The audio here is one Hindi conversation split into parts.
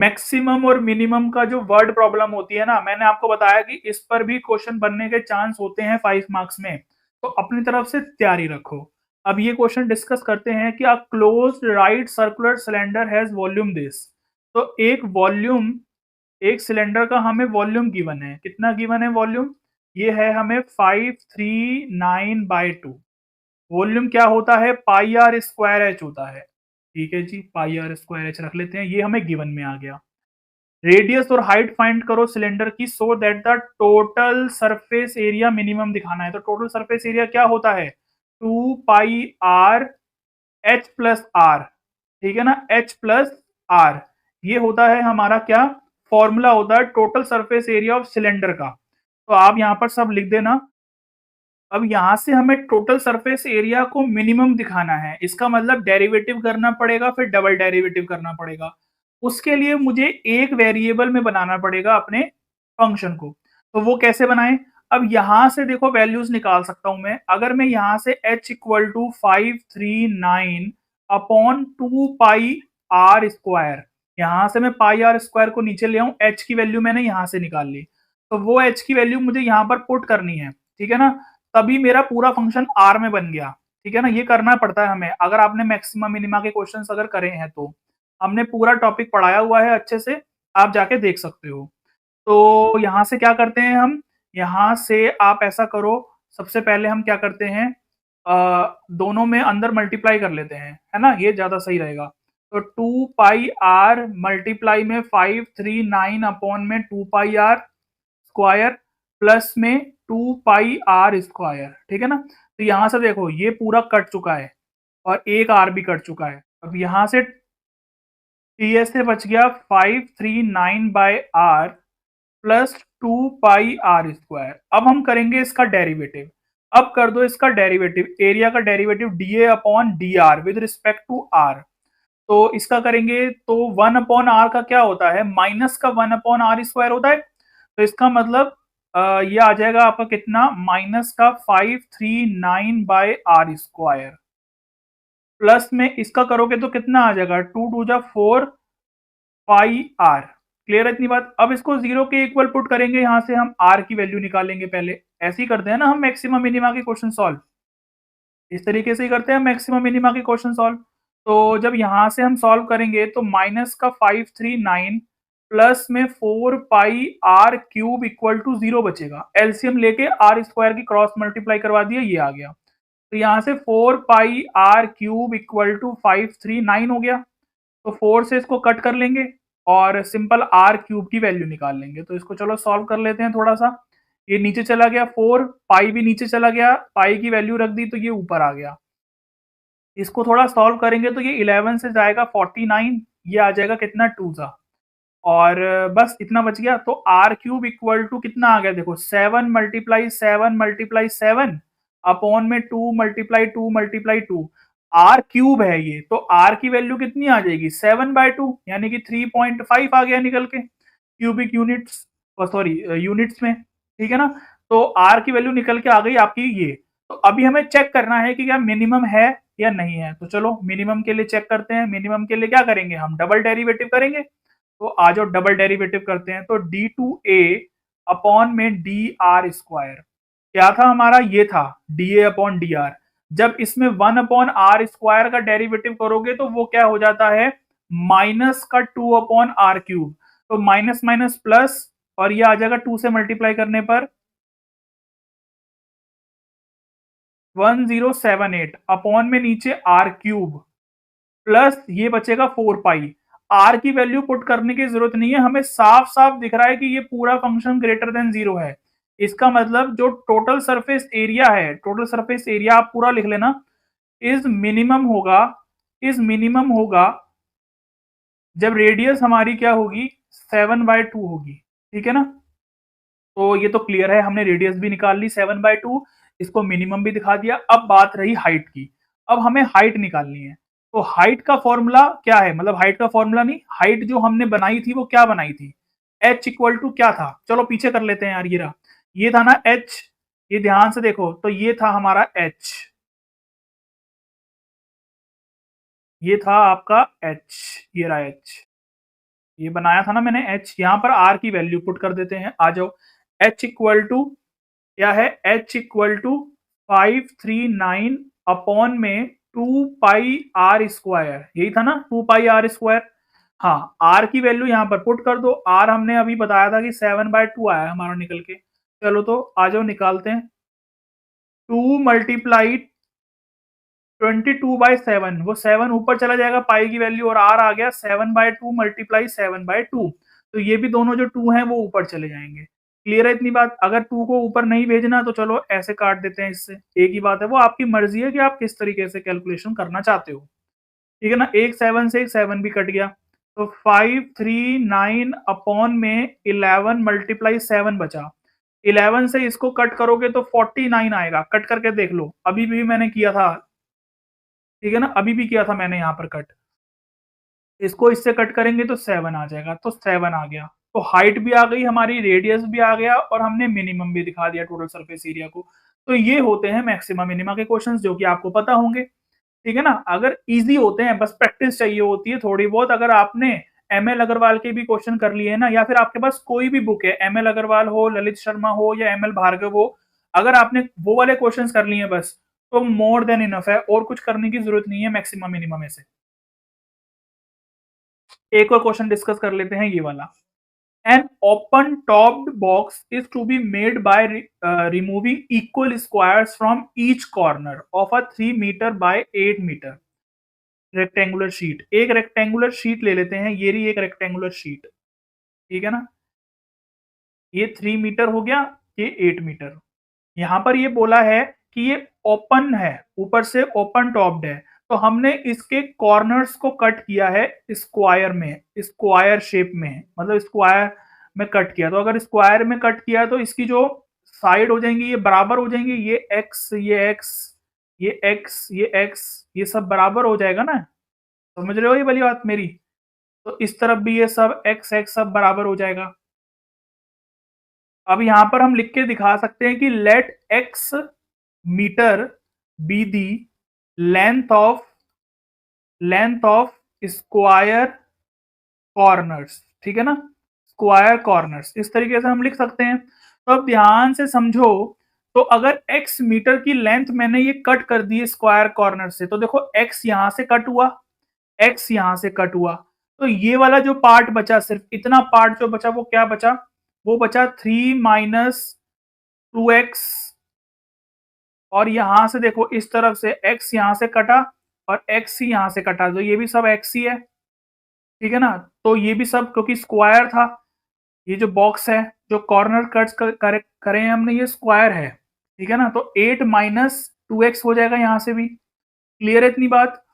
मैक्सिमम और मिनिमम का जो वर्ड प्रॉब्लम होती है ना, मैंने आपको बताया कि इस पर भी क्वेश्चन बनने के चांस होते हैं 5 मार्क्स में, तो अपनी तरफ से तैयारी रखो। अब ये क्वेश्चन डिस्कस करते हैं कि a closed right circular cylinder has volume this. तो एक वॉल्यूम, एक सिलेंडर का हमें वॉल्यूम गिवन है। कितना गिवन है वॉल्यूम? ये है हमें 539/2। वॉल्यूम क्या होता है? पाई आर स्क्वायर एच होता है। ठीक है जी, पाई आर स्क्वायर एच रख लेते हैं, ये हमें गिवन में आ गया। रेडियस और हाइट फाइंड करो सिलेंडर की so that the total surface area minimum दिखाना है। तो टोटल सरफेस एरिया क्या होता है? 2 पाई आर एच प्लस आर। ठीक है ना, एच प्लस आर, ये होता है हमारा क्या? फॉर्मूला होता है total surface area of cylinder का। तो आप यहां पर सब लिख देना। अब यहां से हमें टोटल सरफेस एरिया को मिनिमम दिखाना है, इसका मतलब डेरिवेटिव करना पड़ेगा, फिर डबल डेरिवेटिव करना पड़ेगा। उसके लिए मुझे एक वेरिएबल में बनाना पड़ेगा अपने फंक्शन को। तो वो कैसे बनाएं? अब यहां से देखो वैल्यूज निकाल सकता हूं मैं। अगर मैं यहां से h equal to 539/2 pi r square, यहां से मैं पाई आर स्क्वायर को नीचे ले आऊं, h की वैल्यू मैंने यहां से निकाल ली, तो वो h की वैल्यू मुझे यहां पर पुट करनी है। ठीक है ना, तभी मेरा पूरा फंक्शन आर में बन गया। ठीक है ना, ये करना पड़ता है हमें। अगर आपने मैक्सिमा मिनिमा के क्वेश्चंस अगर करे हैं तो हमने पूरा टॉपिक पढ़ाया हुआ है अच्छे से, आप जाके देख सकते हो। तो यहाँ से क्या करते हैं हम? यहाँ से आप ऐसा करो, सबसे पहले हम क्या करते हैं, दोनों में अंदर मल्टीप्लाई कर लेते हैं, है ना, ये ज्यादा सही रहेगा। तो 2 पाई आर मल्टीप्लाई में 539 में 2 पाई आर स्क्वायर प्लस में 2 पाई आर स्क्वायर। ठीक है ना, तो यहां से देखो ये पूरा कट चुका है और एक आर भी कट चुका है। अब यहां से टी एस से बच गया 539/r plus 2 pi are square. अब हम करेंगे इसका डेरिवेटिव। अब कर दो इसका डेरिवेटिव, एरिया का derivative dA/dr with respect to r. तो इसका करेंगे तो 1/r का क्या होता है? माइनस का 1/r स्क्वायर होता है। तो इसका मतलब ये आ जाएगा आपका कितना? माइनस का 539/r स्क्वायर प्लस में इसका करोगे तो कितना आ जाएगा? 2 2 जा 4 पाई आर। क्लियर है इतनी बात? अब इसको जीरो के इक्वल पुट करेंगे, यहां से हम आर की वैल्यू निकालेंगे। पहले ऐसे ही करते हैं ना हम मैक्सिमम मिनिमा के क्वेश्चन सॉल्व, इस तरीके से ही करते हैं मैक्सिमम मिनिमा के क्वेश्चन सॉल्व। तो जब यहां से हम सॉल्व करेंगे तो माइनस का 539 प्लस में 4 पाई आर क्यूब इक्वल टू 0 बचेगा। एलसीएम लेके आर स्क्वायर की क्रॉस मल्टीप्लाई करवा दिया, ये आ गया। तो यहाँ से 4 पाई आर क्यूब इक्वल टू 539 हो गया। तो 4 से इसको कट कर लेंगे और सिंपल आर क्यूब की वैल्यू निकाल लेंगे। तो इसको चलो सॉल्व कर लेते हैं थोड़ा सा। ये नीचे चला गया 4, पाई भी नीचे चला गया, पाई की वैल्यू रख दी तो ये ऊपर आ गया। इसको थोड़ा सॉल्व करेंगे तो ये 11 से जाएगा 49, ये आ जाएगा कितना? 2 सा। और बस इतना बच गया। तो आर क्यूब इक्वल टू कितना आ गया? देखो 7 × 7 × 7 अपॉन में 2 × 2 × 2 आर क्यूब है ये, तो आर की वैल्यू कितनी आ जाएगी? 7/2, यानी कि 3.5 आ गया निकल के क्यूबिक यूनिट्स, सॉरी यूनिट्स में। ठीक है ना, तो आर की वैल्यू निकल के आ गई आपकी ये। तो अभी हमें चेक करना है कि क्या मिनिमम है या नहीं है। तो चलो मिनिमम के लिए चेक करते हैं। मिनिमम के लिए क्या करेंगे? हम डबल डेरिवेटिव करेंगे। तो आ जाओ डबल डेरिवेटिव करते हैं। तो d2a अपॉन में dr स्क्वायर, क्या था हमारा? ये था dA/dr। जब इसमें 1/r स्क्वायर का डेरिवेटिव करोगे तो वो क्या हो जाता है? माइनस का 2/r क्यूब। तो माइनस माइनस प्लस, और ये आ जाएगा 2 से मल्टीप्लाई करने पर 1078 अपॉन में नीचे आर क्यूब प्लस ये बचेगा 4 पाई। आर की वैल्यू पुट करने की जरूरत नहीं है, हमें साफ साफ दिख रहा है कि ये पूरा फंक्शन ग्रेटर देन 0 है। इसका मतलब जो टोटल सरफेस एरिया है, टोटल सरफेस एरिया आप पूरा लिख लेना, इज मिनिमम होगा, इज मिनिमम होगा जब रेडियस हमारी क्या होगी? 7/2 होगी। ठीक है ना, तो ये तो क्लियर है, हमने रेडियस भी निकाल ली 7/2, इसको मिनिमम भी दिखा दिया। अब बात रही हाइट की। अब हमें हाइट निकालनी है। तो हाइट का फॉर्मूला क्या है? मतलब हाइट का फॉर्मूला नहीं, हाइट जो हमने बनाई थी वो क्या बनाई थी? h इक्वल टू क्या था? चलो पीछे कर लेते हैं यार, ये रहा, ये था ना h। ये ध्यान से देखो, तो ये था हमारा h, ये था आपका h, ये रहा h, ये बनाया था ना मैंने h, यहाँ पर r की वैल्यू पुट कर देते हैं, आ जाओ। h इक्वल टू क्या है, h इक्वल टू 539 अपॉन में 2 पाई आर स्क्वायर, यही था ना 2 पाई आर स्क्वायर। हाँ, आर की वैल्यू यहाँ पर पुट कर दो। आर हमने अभी बताया था कि 7/2 आया हमारा निकल के। चलो तो आ जाओ निकालते हैं। 2 मल्टीप्लाई 22/7, वो 7 ऊपर चला जाएगा पाई की वैल्यू, और आर आ गया 7/2 मल्टीप्लाई 7/2। तो ये भी दोनों जो 2 हैं वो ऊपर चले जाएंगे। क्लियर है इतनी बात? अगर 2 को ऊपर नहीं भेजना तो चलो ऐसे काट देते हैं इससे, एक ही बात है। वो आपकी मर्जी है कि आप किस तरीके से कैलकुलेशन करना चाहते हो, ठीक है ना। एक 7 से एक 7 भी कट गया, तो 539 अपॉन में 11 मल्टीप्लाई 7 बचा। 11 से इसको कट करोगे तो 49 आएगा। कट करके देख लो, अभी भी मैंने किया था, ठीक है ना, अभी भी किया था मैंने यहाँ पर कट। इसको इससे कट करेंगे तो 7 आ जाएगा, तो 7 आ गया। तो हाइट भी आ गई हमारी, रेडियस भी आ गया, और हमने मिनिमम भी दिखा दिया टोटल सरफेस एरिया को। तो ये होते हैं मैक्सिमम मिनिमा के क्वेश्चंस, जो कि आपको पता होंगे, ठीक है ना। अगर इजी होते हैं, बस प्रैक्टिस चाहिए होती है थोड़ी बहुत। अगर आपने एमएल अग्रवाल के भी क्वेश्चन कर लिए ना, या फिर आपके पास कोई भी बुक है, एमएल अग्रवाल हो, ललित शर्मा हो, या एमएल भार्गव हो, अगर आपने वो वाले क्वेश्चन कर लिए बस, तो मोर देन इनफ है, और कुछ करने की जरूरत नहीं है मैक्सिमम मिनिमम में से। एक और क्वेश्चन डिस्कस कर लेते हैं, ये वाला। An open topped box is to be made by removing equal squares from each corner of a 3 metre by 8 metre rectangular sheet. एक रेक्टेंगुलर शीट ले लेते हैं, ये रही एक रेक्टेंगुलर शीट, ठीक है ना। ये 3 मीटर हो गया, ये 8 मीटर। यहाँ पर ये बोला है कि ये ओपन है, ऊपर से ओपन टॉप्ड है, तो हमने इसके कॉर्नर्स को कट किया है स्क्वायर में, स्क्वायर शेप में, मतलब स्क्वायर में कट किया। तो अगर स्क्वायर में कट किया तो इसकी जो साइड हो जाएंगी ये बराबर हो जाएंगी, ये एक्स, ये एक्स, ये एक्स, ये एक्स, ये सब बराबर हो जाएगा ना। समझ रहे हो ये वाली बात मेरी? तो इस तरफ भी ये सब एक्स एक्स सब बराबर हो जाएगा। अब यहां पर हम लिख के दिखा सकते हैं कि let x metre be the length of square corners, ठीक है ना, स्क्वायर कॉर्नर्स, इस तरीके से हम लिख सकते हैं। तो अब ध्यान से समझो, तो अगर x मीटर की लेंथ मैंने ये कट कर दी स्क्वायर कॉर्नर से, तो देखो x यहां से कट हुआ, x यहां से कट हुआ, तो ये वाला जो पार्ट बचा, सिर्फ इतना पार्ट जो बचा, वो क्या बचा, वो बचा 3 माइनस 2x। और यहां से देखो इस तरफ से x यहां से कटा, और x ही यहां से कटा, तो ये भी सब x ही है, ठीक है ना। तो ये भी सब क्योंकि स्क्वायर था, ये जो बॉक्स है, जो कॉर्नर कट्स करे हैं हमने, ये स्क्वायर है, ठीक है ना। तो 8 माइनस 2x हो जाएगा यहां से भी। क्लियर है इतनी बात?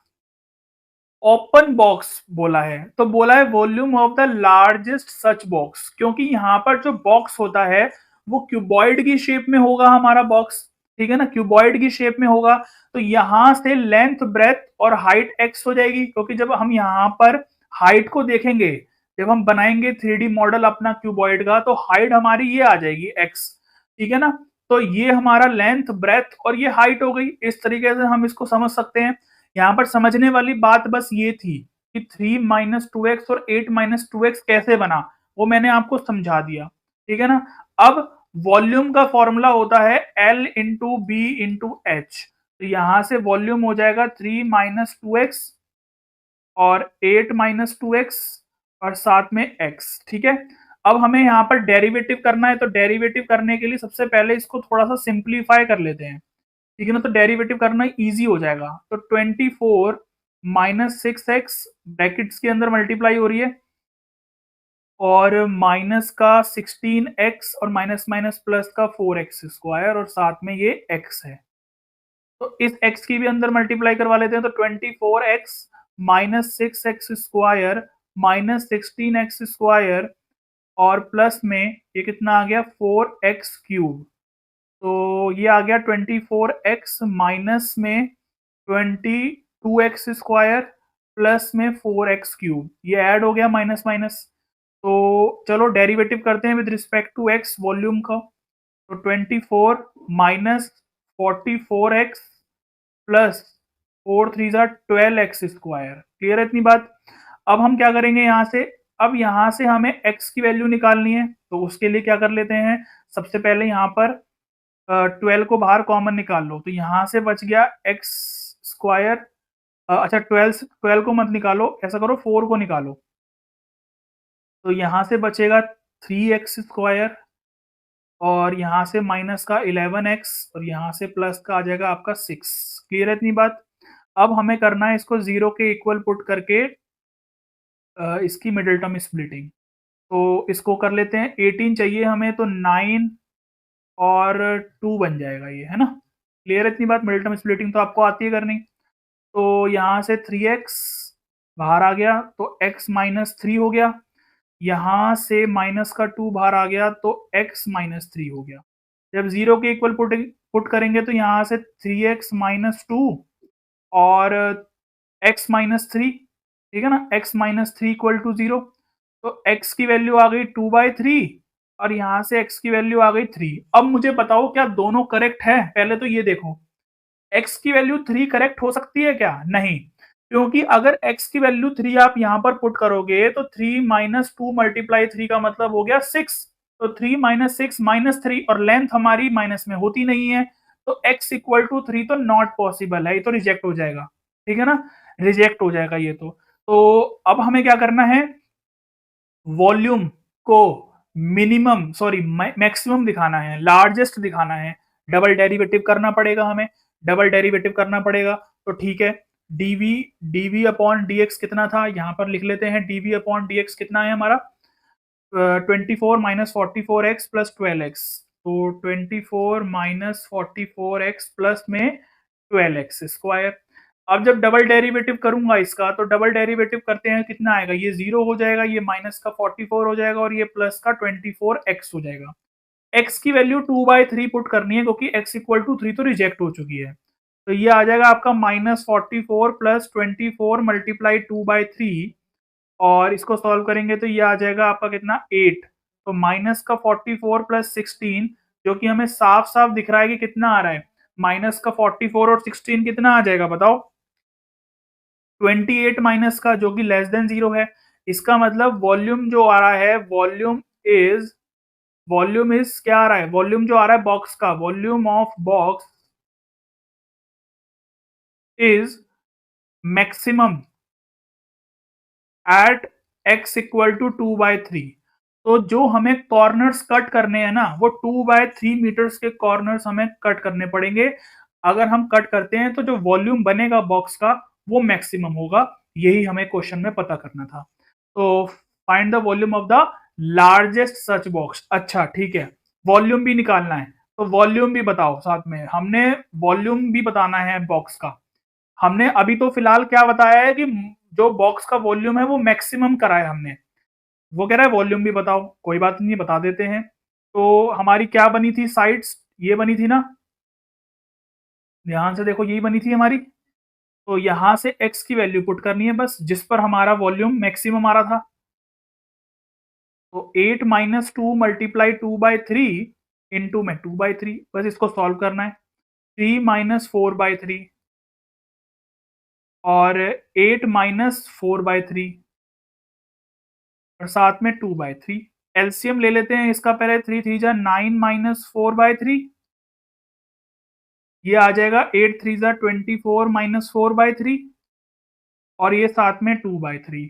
ओपन बॉक्स बोला है, तो बोला है volume of the largest such box, क्योंकि यहाँ पर जो बॉक्स होता है वो क्यूबॉइड की शेप में होगा हमारा बॉक्स, ठीक है ना, क्यूबॉइड की शेप में होगा। तो यहां से लेंथ, ब्रेथ और हाइट एक्स हो जाएगी, क्योंकि जब हम यहाँ पर हाइट को देखेंगे, जब हम बनाएंगे 3D मॉडल अपना क्यूबॉइड का, तो हाइट हमारी ये आ जाएगी एक्स, ठीक है ना। तो ये हमारा लेंथ, ब्रेथ और ये हाइट हो गई। इस तरीके से हम इसको समझ सकते हैं। यहाँ पर समझने वाली बात बस ये थी कि 3 माइनस 2x और 8 माइनस 2x कैसे बना, वो मैंने आपको समझा दिया, ठीक है ना। अब वॉल्यूम का फॉर्मूला होता है L into b into h. तो यहां से वॉल्यूम हो जाएगा 3 माइनस 2x और 8 माइनस 2x और साथ में x, ठीक है। अब हमें यहाँ पर डेरिवेटिव करना है, तो डेरिवेटिव करने के लिए सबसे पहले इसको थोड़ा सा सिंप्लीफाई कर लेते हैं, ठीक है ना। तो डेरिवेटिव करना इजी हो जाएगा। तो 24 माइनस 6x ब्रैकेट्स के अंदर मल्टीप्लाई हो रही है, और माइनस का 16x और माइनस माइनस प्लस का 4x स्क्वायर, और साथ में ये x है। तो इस x की भी अंदर मल्टीप्लाई करवा लेते हैं। तो 24x minus 6x square minus 16x square, और प्लस में ये कितना आ गया 4x क्यूब। तो ये आ गया 24x माइनस में 22x स्क्वायर प्लस में 4x क्यूब, ये ऐड हो गया माइनस माइनस। तो चलो डेरिवेटिव करते हैं with respect to x volume का। तो 24 minus 44x plus 4 3 12x square. Clear है इतनी बात? अब हम क्या करेंगे, यहाँ से अब यहाँ से हमें x की वैल्यू निकालनी है, तो उसके लिए क्या कर लेते हैं, सबसे पहले यहाँ पर 12 को बाहर कॉमन निकाल लो, तो यहाँ से बच गया एक्स स्क्वायर। अच्छा 12 को मत निकालो, ऐसा करो 4 को निकालो, तो यहाँ से बचेगा 3x स्क्वायर और यहाँ से माइनस का 11x और यहाँ से प्लस का आ जाएगा आपका 6। क्लियर है इतनी बात? अब हमें करना है इसको 0 के इक्वल पुट करके इसकी मिडिल टर्म स्प्लिटिंग। तो इसको कर लेते हैं, 18 चाहिए हमें, तो 9 और 2 बन जाएगा ये, है ना? क्लियर है इतनी बात? मिडिल टर्म स्प्लिटिंग तो आपको आती है करनी। तो यहाँ से 3x बाहर आ गया तो x माइनस 3 हो गया, यहाँ से माइनस का 2 बाहर आ गया तो x माइनस 3 हो गया। जब 0 के इक्वल पुट करेंगे तो यहाँ से 3x माइनस 2 और x माइनस 3, ठीक है ना? x माइनस 3 इक्वल टू 0, तो x की वैल्यू आ गई 2/3 और यहाँ से x की वैल्यू आ गई 3। अब मुझे बताओ क्या दोनों करेक्ट है? पहले तो ये देखो, x की वैल्यू 3 करेक्ट हो सकती है क्या? नहीं, क्योंकि अगर x की वैल्यू 3 आप यहाँ पर पुट करोगे तो 3 माइनस 2 मल्टीप्लाई 3 का मतलब हो गया 6, तो 3 माइनस 6 माइनस 3 और लेंथ हमारी माइनस में होती नहीं है, तो x इक्वल टू 3 तो नॉट पॉसिबल है, ये तो रिजेक्ट हो जाएगा, ठीक है ना? रिजेक्ट हो जाएगा ये तो अब हमें क्या करना है, वॉल्यूम को मिनिमम सॉरी मैक्सिमम दिखाना है, लार्जेस्ट दिखाना है, डबल डेरिवेटिव करना पड़ेगा हमें, डबल डेरिवेटिव करना पड़ेगा। तो ठीक है, dv अपॉन dx कितना था, यहाँ पर लिख लेते हैं, dv अपॉन dx कितना है हमारा 24 माइनस 44x प्लस 12x, तो 24 माइनस 44x प्लस में 12x स्क्वायर। अब जब डबल डेरिवेटिव करूंगा इसका, तो डबल डेरिवेटिव करते हैं कितना आएगा, ये 0 हो जाएगा, ये माइनस का 44 हो जाएगा और ये प्लस का 24x हो जाएगा। x की वैल्यू 2/3 पुट करनी है क्योंकि x इक्वल टू 3 तो रिजेक्ट हो चुकी है, तो ये आ जाएगा आपका माइनस 44 प्लस 24 मल्टीप्लाई 2/3 और इसको सॉल्व करेंगे तो ये आ जाएगा आपका कितना 8, तो माइनस का 44 प्लस 16 जो कि हमें साफ साफ दिख रहा है कि कितना आ रहा है, माइनस का 44 और 16 कितना आ जाएगा बताओ, 28 माइनस का जो कि लेस देन 0 है। इसका मतलब वॉल्यूम जो आ रहा है, वॉल्यूम इज क्या आ रहा है, वॉल्यूम जो आ रहा है बॉक्स का, volume of box is maximum at x equal to 2/3। तो जो हमें कॉर्नर्स कट करने हैं ना, वो 2/3 मीटर्स के कॉर्नर्स हमें कट करने पड़ेंगे। अगर हम कट करते हैं तो जो वॉल्यूम बनेगा बॉक्स का वो मैक्सिमम होगा, यही हमें क्वेश्चन में पता करना था। तो find the volume of the largest such box. अच्छा ठीक है, वॉल्यूम भी निकालना है, तो वॉल्यूम भी बताओ साथ में, हमने वॉल्यूम भी बताना है बॉक्स का। हमने अभी तो फिलहाल क्या बताया है कि जो बॉक्स का वॉल्यूम है वो मैक्सिमम करा है हमने, वो कह रहा है वॉल्यूम भी बताओ, कोई बात नहीं बता देते हैं। तो हमारी क्या बनी थी साइड्स, ये बनी थी ना, ध्यान से देखो यही बनी थी हमारी, तो यहां से x की वैल्यू पुट करनी है बस, जिस पर हमारा वॉल्यूम मैक्सिमम आ रहा था, तो 8 माइनस 2 मल्टीप्लाई 2/3 इंटू में 2/3, बस इसको सॉल्व करना है, 3 माइनस 4/3 और 8 माइनस 4/3 और साथ में 2/3। एलसीएम ले लेते हैं इसका, पहले 3 3 जा 9 माइनस 4/3, ये आ जाएगा 8 3 जा 24 माइनस 4/3 और ये साथ में 2/3,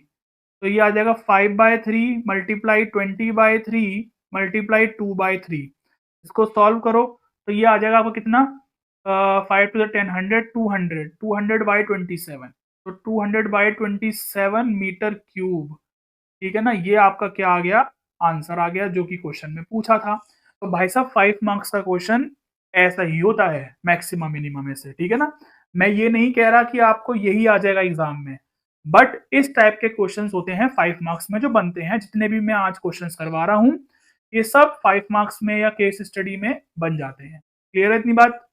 तो ये आ जाएगा 5/3 मल्टीप्लाई 20/3 मल्टीप्लाई 2/3। इसको सॉल्व करो तो ये आ जाएगा आपको कितना, 5 टू द 10 100 200 200/27, तो 200/27 मीटर क्यूब, ठीक है ना? ये आपका क्या आ गया, आंसर आ गया जो कि क्वेश्चन में पूछा था। तो भाई साहब 5 मार्क्स का क्वेश्चन ऐसा ही होता है मैक्सिमम मिनिमम में से, ठीक है ना? मैं ये नहीं कह रहा कि आपको यही आ जाएगा एग्जाम में, बट इस टाइप के क्वेश्चंस होते हैं 5 मार्क्स में जो बनते हैं, जितने भी मैं आज क्वेश्चंस करवा रहा हूँ ये सब 5 मार्क्स में या केस स्टडी में बन जाते हैं। क्लियर है इतनी बात?